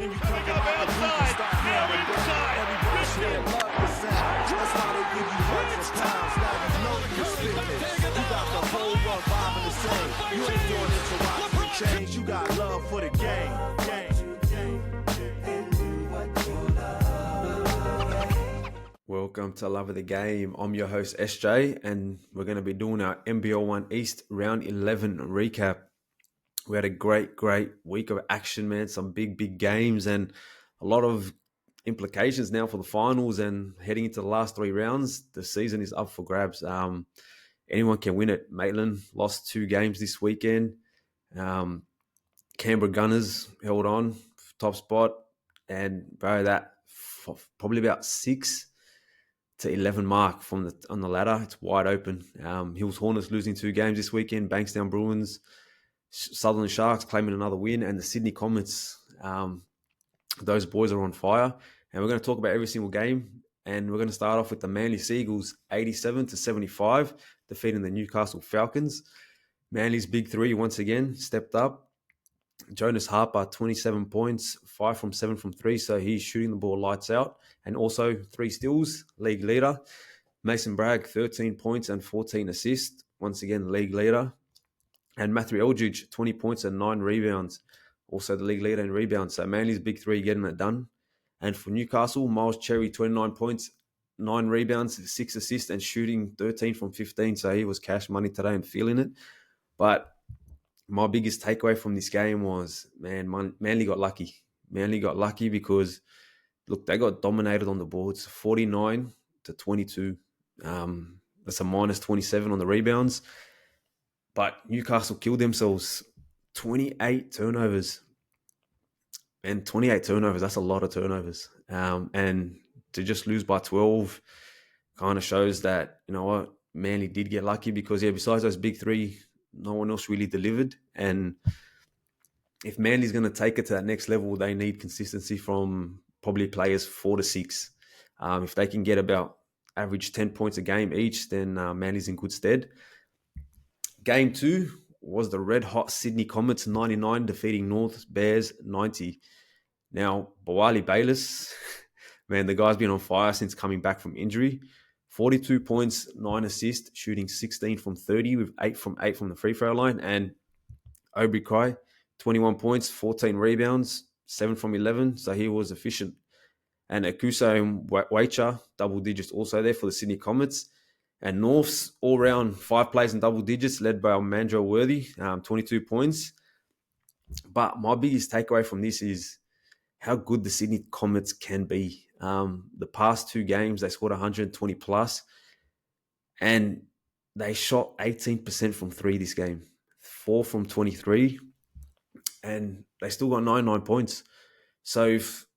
Coming up outside, now inside. Christian. That's why they give you hundreds of pounds. Now you know you're fitness. You got the whole run vibing the same. You ain't doing it to rock and change. You got love for the game. Welcome to Love of the Game. I'm your host SJ, and we're going to be doing our NBL1 East Round 11 recap. We had a great week of action, man. Some big games and a lot of implications now for the finals and heading into the last 3 rounds. The season is up for grabs. Anyone can win it. Maitland lost 2 games this weekend. Canberra Gunners held on, top spot, and bro, that probably about 6 to 11 mark on the ladder. It's wide open. Hills Hornets losing 2 games this weekend. Bankstown Bruins, Southern Sharks claiming another win, and the Sydney Comets. Those boys are on fire. And we're going to talk about every single game. And we're going to start off with the Manly Seagulls, 87-75, defeating the Newcastle Falcons. Manly's big 3 once again stepped up. Jonas Harper, 27 points, 5 from 7 from 3, so he's shooting the ball lights out. And also 3 steals, league leader. Mason Bragg, 13 points and 14 assists, once again, league leader. And Matthew Eldridge, 20 points and 9 rebounds, also the league leader in rebounds. So Manly's big 3 getting it done. And for Newcastle, Miles Cherry, 29 points, 9 rebounds, 6 assists, and shooting 13 from 15. So he was cash money today and feeling it. But my biggest takeaway from this game was, man, Manly got lucky. Manly got lucky because, look, they got dominated on the boards, 49-22. That's a minus 27 on the rebounds. But Newcastle killed themselves, 28 turnovers. And 28 turnovers, that's a lot of turnovers. And to just lose by 12 kind of shows that, you know what, Manly did get lucky because, besides those big 3, no one else really delivered. And if Manly's going to take it to that next level, they need consistency from probably players 4 to 6. If they can get about average 10 points a game each, then Manly's in good stead. Game 2 was the red-hot Sydney Comets 99 defeating North Bears 90. Now, Bawali Bayliss, man, the guy's been on fire since coming back from injury. 42 points, 9 assists, shooting 16 from 30 with 8 from the free throw line. And Aubrey Cry, 21 points, 14 rebounds, 7 from 11. So he was efficient. And Akuso and Wacha, double digits also there for the Sydney Comets. And North's all-round 5 plays in double digits, led by Mandro Worthy, 22 points. But my biggest takeaway from this is how good the Sydney Comets can be. The past 2 games, they scored 120 plus, and they shot 18% from 3 this game, 4 from 23, and they still got 99 points. So if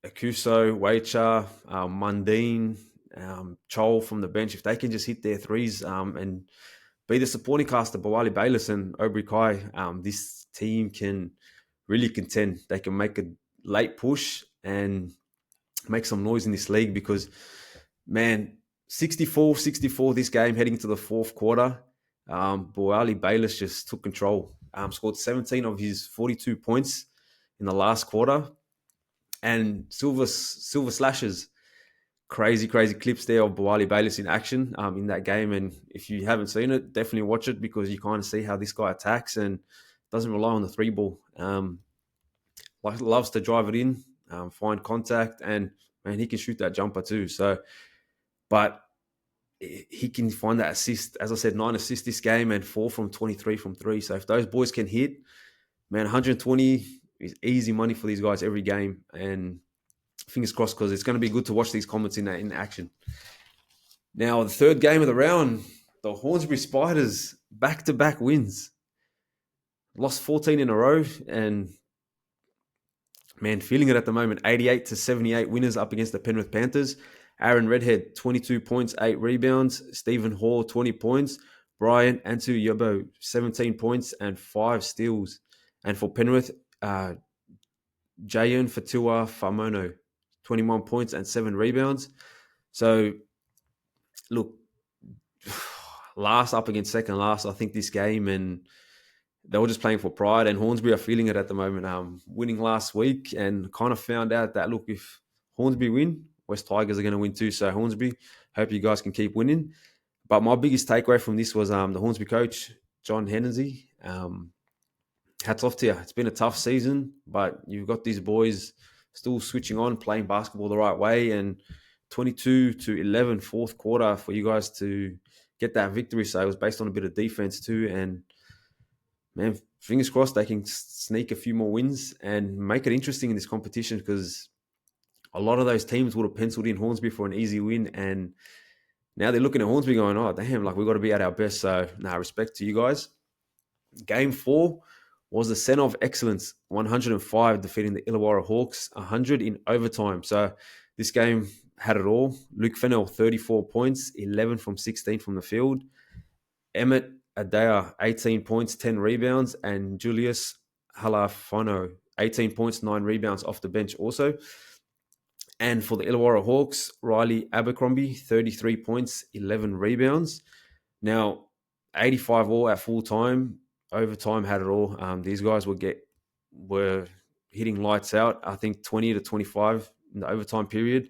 Akuso, Wacha, Mundine, Chol from the bench, if they can just hit their threes and be the supporting cast of Bawali Bayliss and Aubrey Kai, this team can really contend. They can make a late push and make some noise in this league because, man, 64-64 this game heading into the 4th quarter. Bawali Bayliss just took control. Scored 17 of his 42 points in the last quarter. And silver slashes. Crazy clips there of Bawali Bayliss in action in that game. And if you haven't seen it, definitely watch it because you kind of see how this guy attacks and doesn't rely on the 3 ball. Loves to drive it in, find contact, and man, he can shoot that jumper too. So, but he can find that assist. As I said, 9 assists this game and 4 from 23 from 3. So if those boys can hit, man, 120 is easy money for these guys every game. And fingers crossed because it's going to be good to watch these Comets in action. Now, the 3rd game of the round, the Hornsby Spiders, back-to-back wins. Lost 14 in a row and, man, feeling it at the moment. 88-78 winners up against the Penrith Panthers. Aaron Redhead, 22 points, 8 rebounds. Stephen Hall, 20 points. Brian Antu Yobo, 17 points and 5 steals. And for Penrith, Jayan Fatua Famono, 21 points and 7 rebounds. So, look, last up against second last, I think, this game. And they were just playing for pride, and Hornsby are feeling it at the moment. Winning last week, and kind of found out that, look, if Hornsby win, West Tigers are going to win too. So Hornsby, hope you guys can keep winning. But my biggest takeaway from this was the Hornsby coach, John Hennessy. Hats off to you. It's been a tough season, but you've got these boys still switching on, playing basketball the right way, and 22-11 fourth quarter for you guys to get that victory. So it was based on a bit of defense too, and man, fingers crossed they can sneak a few more wins and make it interesting in this competition, because a lot of those teams would have penciled in Hornsby for an easy win, and now they're looking at Hornsby going, oh, damn, like we've got to be at our best. So, respect to you guys. Game 4 was the Center of Excellence, 105, defeating the Illawarra Hawks, 100 in overtime. So this game had it all. Luke Fennell, 34 points, 11 from 16 from the field. Emmett Adea, 18 points, 10 rebounds. And Julius Halafono, 18 points, 9 rebounds off the bench also. And for the Illawarra Hawks, Riley Abercrombie, 33 points, 11 rebounds. Now, 85 all at full time. Overtime had it all. These guys were hitting lights out. I think 20 to 25 in the overtime period.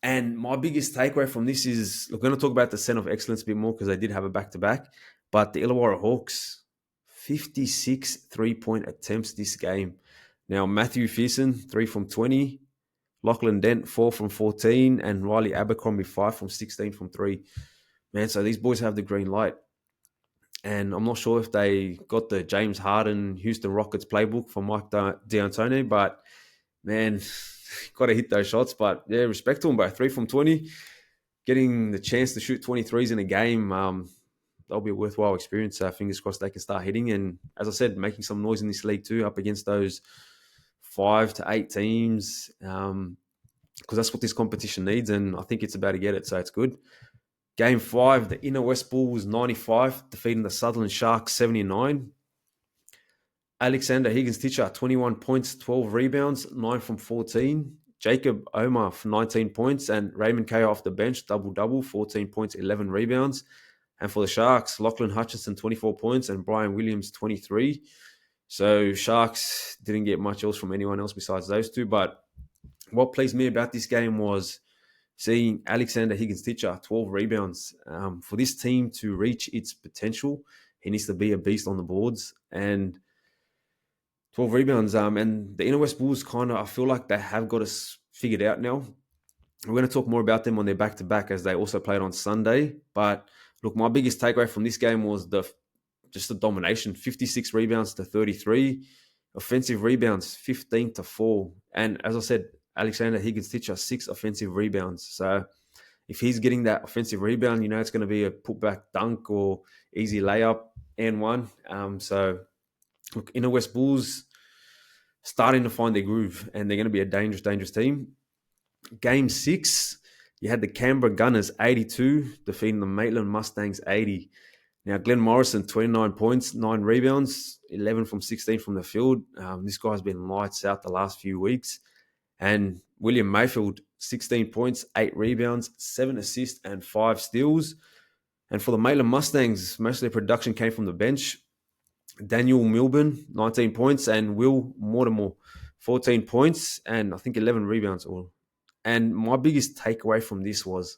And my biggest takeaway from this is, we're going to talk about the Center of Excellence a bit more because they did have a back-to-back. But the Illawarra Hawks, 56 three-point attempts this game. Now, Matthew Fearson, 3 from 20. Lachlan Dent, 4 from 14. And Riley Abercrombie, 5 from 16 from 3. Man, so these boys have the green light. And I'm not sure if they got the James Harden Houston Rockets playbook from Mike D'Antoni, but man, got to hit those shots. But yeah, respect to them, bro. 3 from 20, getting the chance to shoot 23s in a game, that'll be a worthwhile experience. Fingers crossed they can start hitting. And as I said, making some noise in this league too, up against those 5 to 8 teams, because that's what this competition needs. And I think it's about to get it, so it's good. Game 5, the Inner West Bulls 95, defeating the Sutherland Sharks 79. Alexander Higgins-Titcher, 21 points, 12 rebounds, 9 from 14. Jacob Omar for 19 points, and Raymond Kay off the bench, double-double, 14 points, 11 rebounds. And for the Sharks, Lachlan Hutchinson, 24 points, and Brian Williams, 23. So Sharks didn't get much else from anyone else besides those two. But what pleased me about this game was seeing Alexander Higgins-Titcher, 12 rebounds. For this team to reach its potential, he needs to be a beast on the boards. And 12 rebounds. And the Inner West Bulls I feel like they have got us figured out now. We're going to talk more about them on their back-to-back, as they also played on Sunday. But look, my biggest takeaway from this game was just the domination. 56 rebounds to 33. Offensive rebounds, 15 to 4. And as I said, Alexander Higgins-Titcher, 6 offensive rebounds. So if he's getting that offensive rebound, it's going to be a putback dunk or easy layup and one. So look, Inner West Bulls starting to find their groove, and they're going to be a dangerous, dangerous team. Game 6, you had the Canberra Gunners 82 defeating the Maitland Mustangs 80. Now, Glenn Morrison, 29 points, 9 rebounds, 11 from 16 from the field. This guy's been lights out the last few weeks. And William Mayfield, 16 points, 8 rebounds, 7 assists, and 5 steals. And for the Maitland Mustangs, most of their production came from the bench. Daniel Milburn, 19 points, and Will Mortimer, 14 points, and I think 11 rebounds all. And my biggest takeaway from this was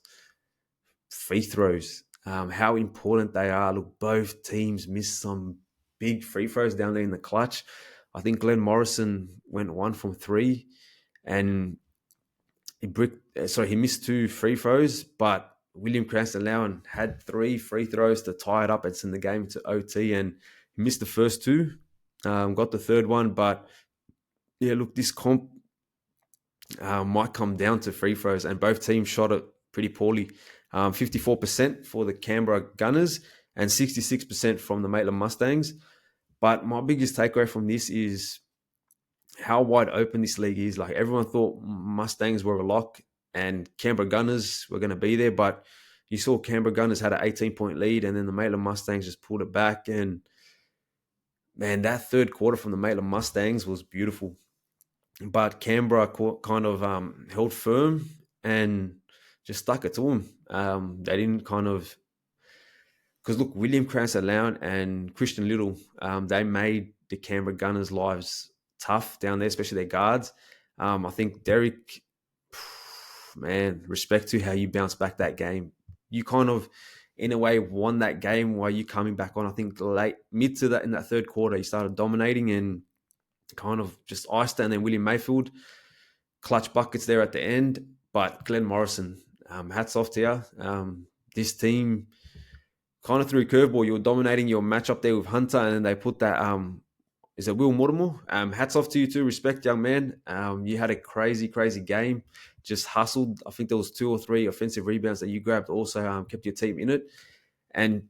free throws, how important they are. Look, both teams missed some big free throws down there in the clutch. I think Glenn Morrison went 1 from 3, and he missed 2 free throws, but William Cranston-Lowen had 3 free throws to tie it up and send the game to OT, and he missed the first 2, got the third one. But yeah, look, this comp might come down to free throws, and both teams shot it pretty poorly. 54% for the Canberra Gunners and 66% from the Maitland Mustangs. But my biggest takeaway from this is how wide open this league is. Like, everyone thought Mustangs were a lock and Canberra Gunners were going to be there, but you saw Canberra Gunners had an 18-point lead, and then the Maitland Mustangs just pulled it back. And man, that third quarter from the Maitland Mustangs was beautiful. But Canberra kind of held firm and just stuck it to them. They didn't Because look, William Crancer-Lown and Christian Little, they made the Canberra Gunners' lives tough down there, especially their guards. I think Derek, man, respect to how you bounced back that game. You kind of, in a way, won that game while you coming back on. I think mid to that in that third quarter, you started dominating and kind of just iced it. And then William Mayfield, clutch buckets there at the end. But Glenn Morrison, hats off to you. This team kind of threw a curveball. You were dominating your matchup there with Hunter, and then they put that is it Will Mortimer? Hats off to you too. Respect, young man. You had a crazy, crazy game. Just hustled. I think there was 2 or 3 offensive rebounds that you grabbed. Also, kept your team in it. And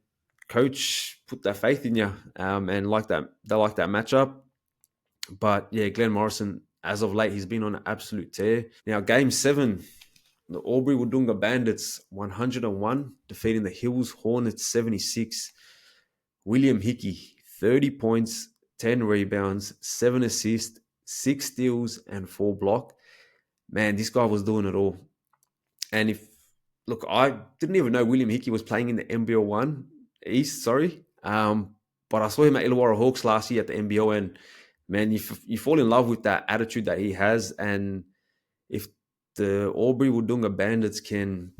coach put that faith in you. And like that, they like that matchup. But yeah, Glenn Morrison, as of late, he's been on an absolute tear. Now, Game 7, the Albury Wodonga Bandits 101, defeating the Hills Hornets 76. William Hickey, 30 points, 10 rebounds, 7 assists, 6 steals, and 4 block. Man, this guy was doing it all. And I didn't even know William Hickey was playing in the NBL1 East, but I saw him at Illawarra Hawks last year at the NBL, and man, you fall in love with that attitude that he has. And if the Albury Wodonga Bandits can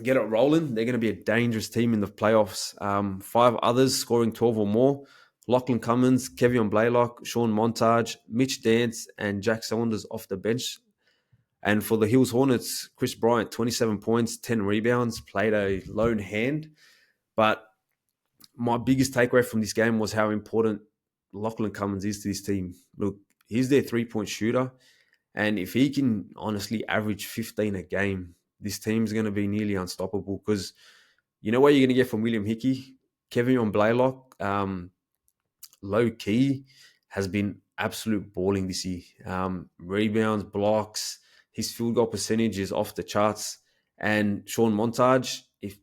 get it rolling, they're going to be a dangerous team in the playoffs. 5 others scoring 12 or more: Lachlan Cummins, Kevion Blaylock, Sean Montage, Mitch Dance, and Jack Saunders off the bench. And for the Hills Hornets, Chris Bryant, 27 points, 10 rebounds, played a lone hand. But my biggest takeaway from this game was how important Lachlan Cummins is to this team. Look, he's their 3-point shooter. And if he can honestly average 15 a game, this team's going to be nearly unstoppable. Because you know what you're going to get from William Hickey? Kevion Blaylock, low key, has been absolute balling this year. Rebounds, blocks, his field goal percentage is off the charts. And Sean Montage, if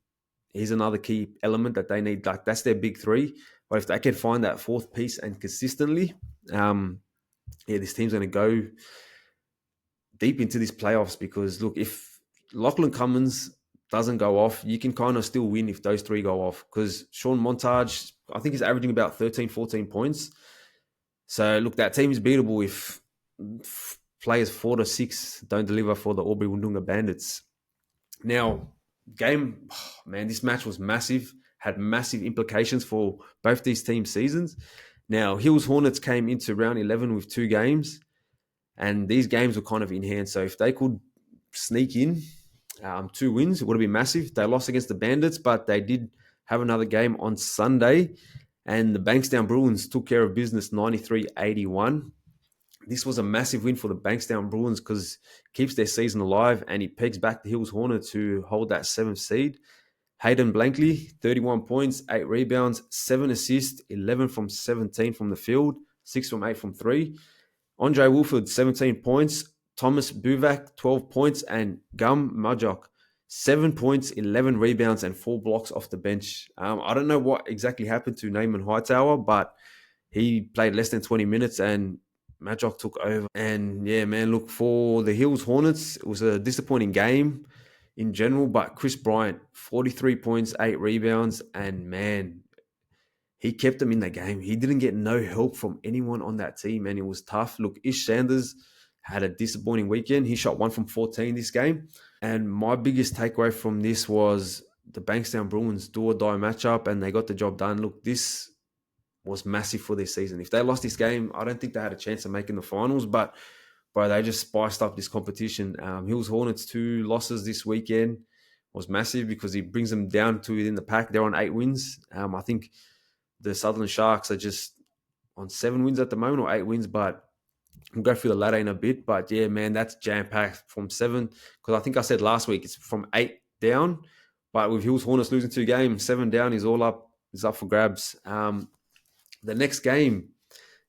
he's another key element that they need, like that's their big 3. But if they can find that 4th piece and consistently, this team's going to go deep into these playoffs. Because look, if Lachlan Cummins doesn't go off, you can kind of still win if those 3 go off. Because Sean Montage, I think he's averaging about 13, 14 points. So look, that team is beatable if players 4 to 6 don't deliver for the Albury Wodonga Bandits. Now, this match was massive, had massive implications for both these teams' seasons. Now, Hills Hornets came into round 11 with 2 games, and these games were kind of in hand. So if they could sneak in 2 wins, it would have been massive. They lost against the Bandits, but they did have another game on Sunday, and the Bankstown Bruins took care of business 93-81. This was a massive win for the Bankstown Bruins because it keeps their season alive, and it pegs back the Hills Hornets to hold that 7th seed. Hayden Blankley, 31 points, 8 rebounds, 7 assists, 11 from 17 from the field, 6 from 8 from 3. Andre Wolford, 17 points. Thomas Buvak, 12 points. And Gum Majok, 7 points, 11 rebounds, and 4 blocks off the bench. I don't know what exactly happened to Naaman Hightower, but he played less than 20 minutes and Majok took over. And yeah, man, look, for the Hills Hornets, it was a disappointing game in general, but Chris Bryant, 43 points, 8 rebounds, and man, he kept them in the game. He didn't get no help from anyone on that team, and it was tough. Look, Ish Sanders had a disappointing weekend. He shot 1 from 14 this game. And my biggest takeaway from this was the Bankstown Bruins do or die matchup, and they got the job done. Look, this was massive for their season. If they lost this game, I don't think they had a chance of making the finals, but bro, they just spiced up this competition. Hills Hornets 2 losses this weekend was massive because it brings them down to within the pack. They're on 8 wins. I think the Southern Sharks are just on 7 wins at the moment, or 8 wins, but we'll go through the ladder in a bit. But yeah, man, that's jam-packed from 7. Because I think I said last week it's from 8 down. But with Hills Hornets losing 2 games, 7 down is up for grabs. The next game,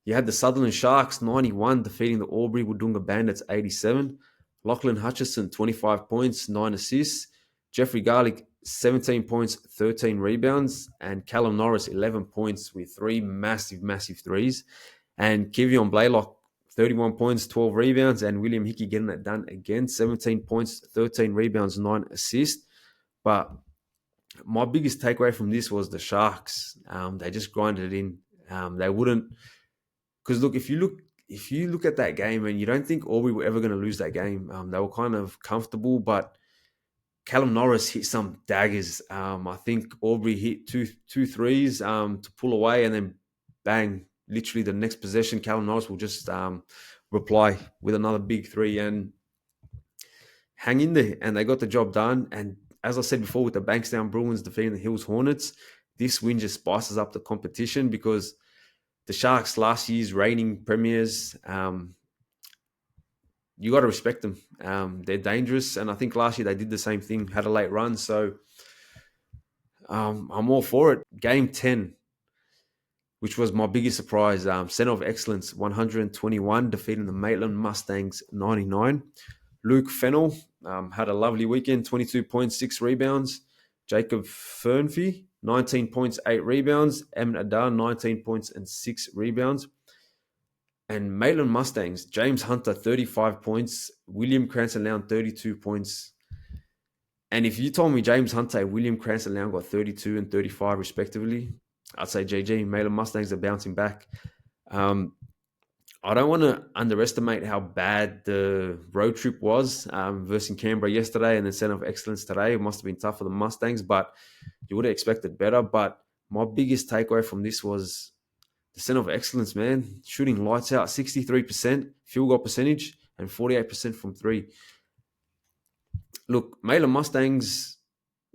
you had the Sutherland Sharks 91 defeating the Albury Wodonga Bandits 87. Lachlan Hutchison 25 points, 9 assists. Jeffrey Garlick 17 points, 13 rebounds, and Callum Norris 11 points with 3 massive, massive threes. And Kevion Blaylock 31 points, 12 rebounds, and William Hickey getting that done again, 17 points, 13 rebounds, 9 assists. But My biggest takeaway from this was the Sharks. They just grinded it in. They wouldn't, because look, if you look at that game and you don't think Aubrey were ever going to lose that game, they were kind of comfortable, but Callum Norris hit some daggers. I think Aubrey hit two threes to pull away, and then bang, literally the next possession, Callum Norris will just reply with another big three and hang in there. And they got the job done. And as I said before, with the Bankstown Bruins defeating the Hills Hornets, this win just spices up the competition because the Sharks, last year's reigning premiers, you got to respect them. They're dangerous, and I think last year they did the same thing, had a late run. So I'm all for it. Game 10, which was my biggest surprise. Center of Excellence, 121, defeating the Maitland Mustangs, 99. Luke Fennell had a lovely weekend, 22 points, 6 rebounds. Jacob Fernfy, 19 points, 8 rebounds. Emin Adar, 19 points and 6 rebounds. And Maitland Mustangs, James Hunter, 35 points. William Cranston-Lown, 32 points. And if you told me James Hunter and William Cranston-Lown got 32 and 35 respectively, I'd say GG. Maitland Mustangs are bouncing back. I don't want to underestimate how bad the road trip was versus Canberra yesterday and the Centre of Excellence today. It must have been tough for the Mustangs, but you would have expected better. But my biggest takeaway from this was the Centre of Excellence, man. Shooting lights out, 63% field goal percentage and 48% from three. Look, Maitland Mustangs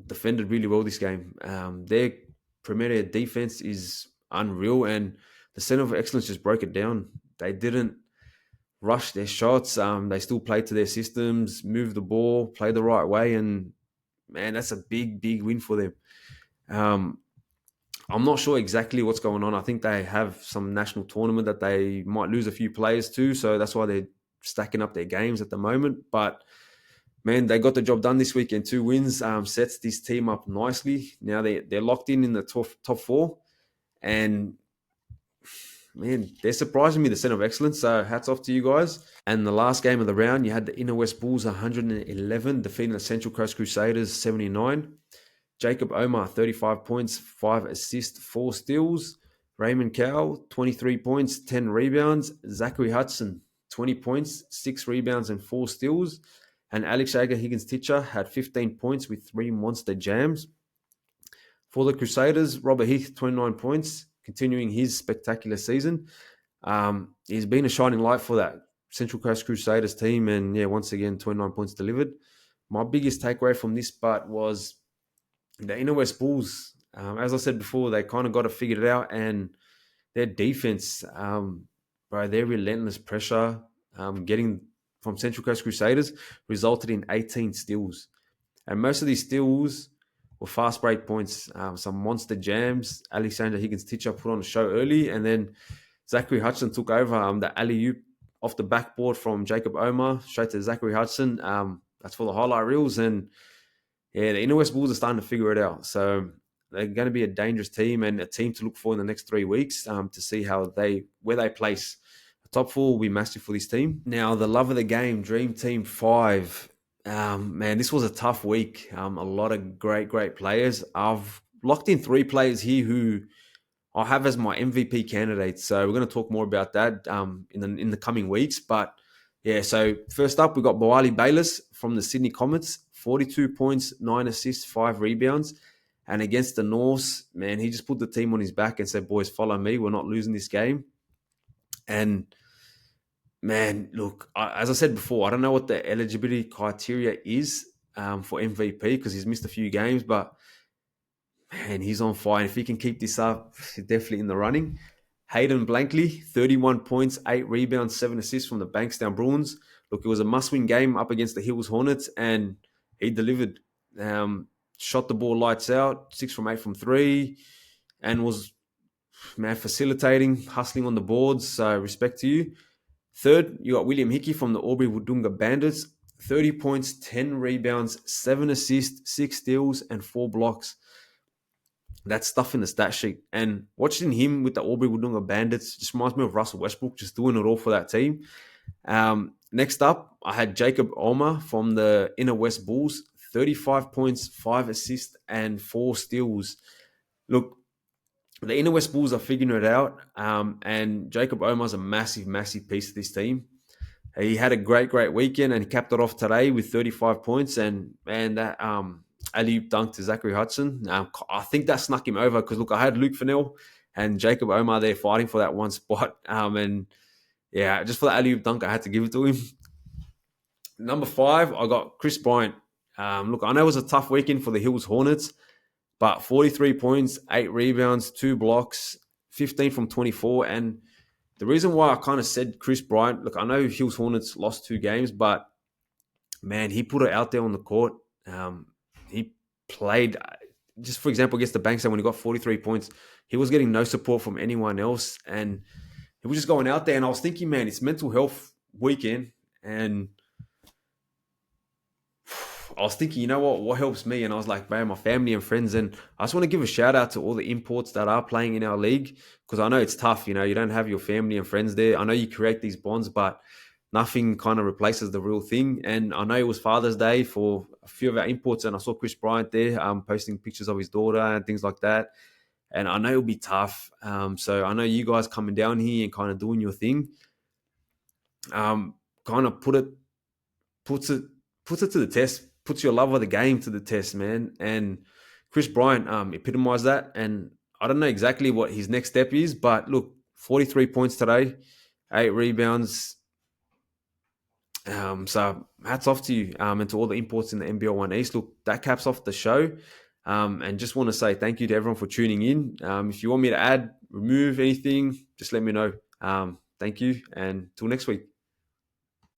defended really well this game. Their premier defense is unreal, and the Centre of Excellence just broke it down. They didn't rush their shots. They still played to their systems, moved the ball, played the right way, and man, that's a big, big win for them. I'm not sure exactly what's going on. I think they have some national tournament that they might lose a few players to, so that's why they're stacking up their games at the moment. But man, they got the job done this weekend. 2 wins sets this team up nicely. Now they're locked in the top 4, and man, they're surprising me, the Centre of Excellence. So hats off to you guys. And the last game of the round, you had the Inner West Bulls 111 defeating the Central Coast Crusaders 79. Jacob Omar, 35 points, 5 assists, 4 steals. Raymond Cowell, 23 points, 10 rebounds. Zachary Hudson, 20 points, 6 rebounds and 4 steals. And Alex Higgins-Titcher had 15 points with 3 monster jams. For the Crusaders, Robert Heath, 29 points, continuing his spectacular season. He's been a shining light for that Central Coast Crusaders team, and yeah, once again, 29 points delivered. My biggest takeaway from this part was the Inner West Bulls. As I said before, they kind of got it figured out, and their defense, their relentless pressure, getting from Central Coast Crusaders resulted in 18 steals. And most of these steals were fast break points, some monster jams. Alexander Higgins-Titcher put on a show early, and then Zachary Hudson took over the alley-oop off the backboard from Jacob Omar straight to Zachary Hudson. That's for the highlight reels. And yeah, the Inner West Bulls are starting to figure it out. So they're going to be a dangerous team and a team to look for in the next 3 weeks to see where they place. The top 4 will be massive for this team. Now, the love of the game, Dream Team 5. Man, this was a tough week. A lot of great players. I've locked in 3 players here who I have as my MVP candidates. So we're going to talk more about that in the coming weeks. But yeah, so first up, we got Boali Bayliss from the Sydney Comets, 42 points, 9 assists, 5 rebounds. And against the Norse, man, he just put the team on his back and said, boys, follow me. We're not losing this game. And man, look, as I said before, I don't know what the eligibility criteria is for MVP because he's missed a few games, but man, he's on fire. If he can keep this up, he's definitely in the running. Hayden Blankley, 31 points, 8 rebounds, 7 assists from the Bankstown Bruins. Look, it was a must-win game up against the Hills Hornets, and he delivered. Shot the ball lights out, 6 from 8 from 3, and was, man, facilitating, hustling on the boards. So respect to you. Third, you got William Hickey from the Albury Wodonga Bandits, 30 points, 10 rebounds, 7 assists, 6 steals, and 4 blocks. That's stuff in the stat sheet. And watching him with the Albury Wodonga Bandits just reminds me of Russell Westbrook, just doing it all for that team. Next up, I had Jacob Omar from the Inner West Bulls, 35 points, 5 assists, and 4 steals. Look, the Inner West Bulls are figuring it out, and Jacob Omar's a massive, massive piece of this team. He had a great weekend and he capped it off today with 35 points. And man, that alley-oop dunk to Zachary Hudson, I think that snuck him over because, look, I had Luke Fennell and Jacob Omar there fighting for that one spot. And yeah, just for the alley-oop dunk, I had to give it to him. Number 5, I got Chris Bryant. Look, I know it was a tough weekend for the Hills Hornets, but 43 points, 8 rebounds, 2 blocks, 15 from 24. And the reason why I kind of said Chris Bryant, look, I know Hills Hornets lost 2 games, but man, he put it out there on the court. He played, just for example, against the Banks, when he got 43 points, he was getting no support from anyone else. And he was just going out there. And I was thinking, man, it's mental health weekend. And I was thinking, you know what helps me? And I was like, man, my family and friends. And I just want to give a shout out to all the imports that are playing in our league, because I know it's tough. You don't have your family and friends there. I know you create these bonds, but nothing kind of replaces the real thing. And I know it was Father's Day for a few of our imports, and I saw Chris Bryant there posting pictures of his daughter and things like that. And I know it'll be tough. So I know you guys coming down here and kind of doing your thing, kind of puts it to the test, puts your love of the game to the test, man. And Chris Bryant epitomized that. And I don't know exactly what his next step is, but look, 43 points today, 8 rebounds. So hats off to you and to all the imports in the NBL1 East. Look, that caps off the show. And just want to say thank you to everyone for tuning in. If you want me to add, remove anything, just let me know. Thank you, and till next week.